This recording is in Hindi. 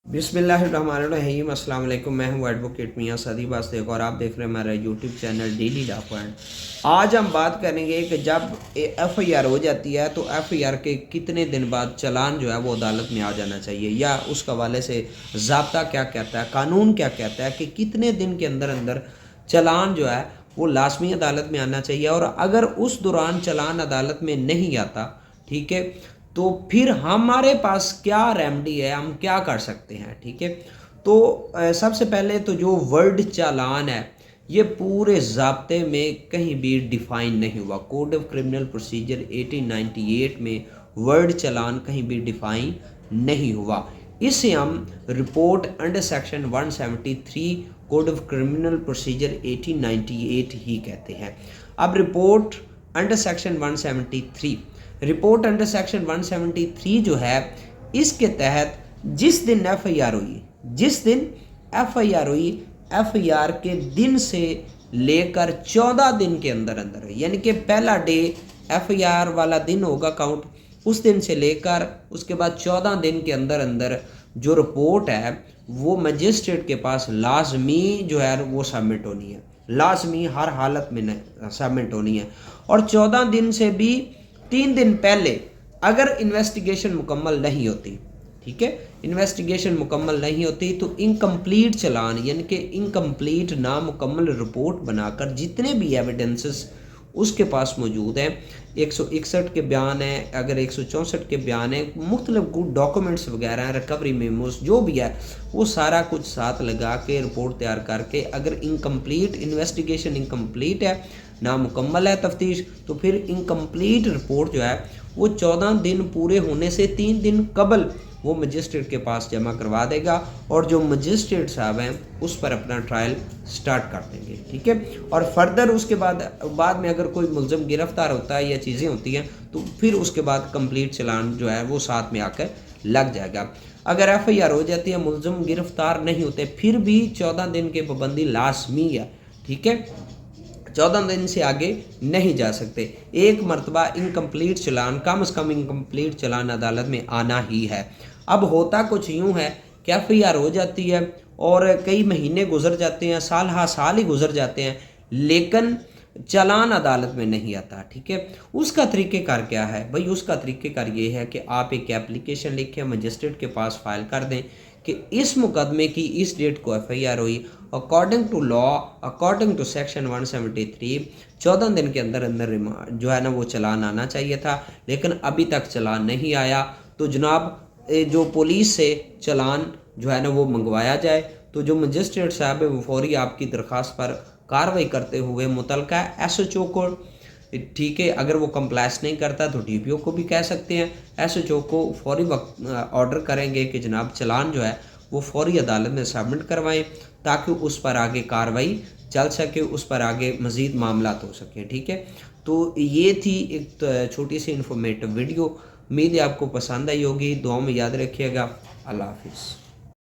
बिस्मिल्लाहिर्रहमानिर्रहीम अस्सलाम वालेकुम। मैं हूं एडवोकेट मियां सदी वास्ते और आप देख रहे हैं हमारा YouTube channel daily law point. आज हम बात करेंगे कि जब एफआईआर हो जाती है तो एफआईआर के कितने दिन बाद चालान जो है वो अदालत में आ जाना चाहिए, या उसके हवाले से ज़ाब्ता क्या कहता है, कानून क्या कहता है कि कितने दिन के अंदर अंदर चालान जो है वो लाजमी अदालत में आना चाहिए। और अगर उस दौरान चालान अदालत में नहीं आता, ठीक है, तो फिर हमारे पास क्या रेमेडी है, हम क्या कर सकते हैं। ठीक है, तो सबसे पहले तो जो वर्ड चालान है ये पूरे ज़ाब्ते में कहीं भी डिफ़ाइन नहीं हुआ। कोड ऑफ क्रिमिनल प्रोसीजर 1898 में वर्ड चालान कहीं भी डिफ़ाइन नहीं हुआ। इसे हम report under section 173 code of criminal procedure 1898 ही कहते हैं। अब report under section 173 report under section 173 जो है, इसके तहत जिस दिन एफआईआर हुई एफआईआर के दिन से लेकर 14 दिन के अंदर अंदर, यानी कि पहला डे एफआईआर वाला दिन होगा काउंट, उस दिन से लेकर उसके बाद 14 दिन के अंदर अंदर जो रिपोर्ट है वो मजिस्ट्रेट के पास लाजमी जो है वो सबमिट होनी है, लाजमी हर हालत में सबमिट होनी है। और 14 दिन से भी 3 दिन पहले अगर इन्वेस्टिगेशन मुकम्मल नहीं होती, ठीक है, इन्वेस्टिगेशन मुकम्मल नहीं होती तो इनकम्प्लीट चालान, यानी कि इनकम्प्लीट नामुकम्मल रिपोर्ट बनाकर जितने भी एविडेंसेस उसके पास मौजूद हैं, 161 के बयान है, अगर 164 के बयान है, मुख्तलिफ गुड डॉक्यूमेंट्स वगैरह हैं, रिकवरी मेमोस जो भी है, वो सारा कुछ साथ लगा के रिपोर्ट तैयार करके, अगर इनकम्प्लीट इन्वेस्टिगेशन इनकम्प्लीट है, नामुकम्मल है तफ्तीश, तो फिर इनकम्प्लीट रिपोर्ट जो है वो 14 दिन पूरे होने से 3 दिन कबल वो मजिस्ट्रेट के पास जमा करवा देगा और जो मजिस्ट्रेट साहब हैं उस पर अपना ट्रायल स्टार्ट कर देंगे। ठीक है, और फर्दर उसके बाद में अगर कोई मुलज़म गिरफ्तार होता है या चीज़ें होती हैं तो फिर उसके बाद कंप्लीट चालान जो है वो साथ में आकर लग जाएगा। अगर एफआईआर हो जाती है, मुलज़म गिरफ्तार नहीं होते, फिर भी 14 दिन की पाबंदी लाजमी है। ठीक है, 14 दिन से आगे नहीं जा सकते। एक मरतबा इनकम्प्लीट चालान, कम से कम इनकम्प्लीट चालान अदालत में आना ही है। अब होता कुछ यूँ है कि एफआईआर हो जाती है और कई महीने गुजर जाते हैं, साल ही गुजर जाते हैं, लेकिन चालान अदालत में नहीं आता। ठीक है, उसका तरीक़ेकार क्या है भाई? उसका तरीक़ेकार ये है कि आप एक एप्लीकेशन लिखें, मजिस्ट्रेट के पास फाइल कर दें कि इस मुकदमे की इस डेट को एफआईआर हुई, according to law, according to section 173 14 दिन के अंदर अंदर जो है ना वो चालान आना चाहिए था, लेकिन अभी तक चालान नहीं आया। तो जनाब जो पुलिस से चालान जो है ना वो मंगवाया जाए, तो जो मजिस्ट्रेट साहब है वो फौरी आपकी दरख्वास्त पर कार्रवाई करते हुए मुतलका एसएचओ को, ठीक है, अगर वो कंप्लाइंस नहीं करता तो डीपीओ को भी कह सकते हैं, एसएचओ को फौरी वक्त ऑर्डर करेंगे कि जनाब चालान जो है वो फौरी अदालत में सबमिट करवाएं ताकि उस पर आगे कार्रवाई चल सके, उस पर आगे मज़ीद मामलात हो सके। ठीक है, तो ये थी एक छोटी सी इन्फॉर्मेटिव वीडियो। उम्मीद है आपको पसंद आई होगी। दुआ में याद रखिएगा। अल्लाह हाफिज़।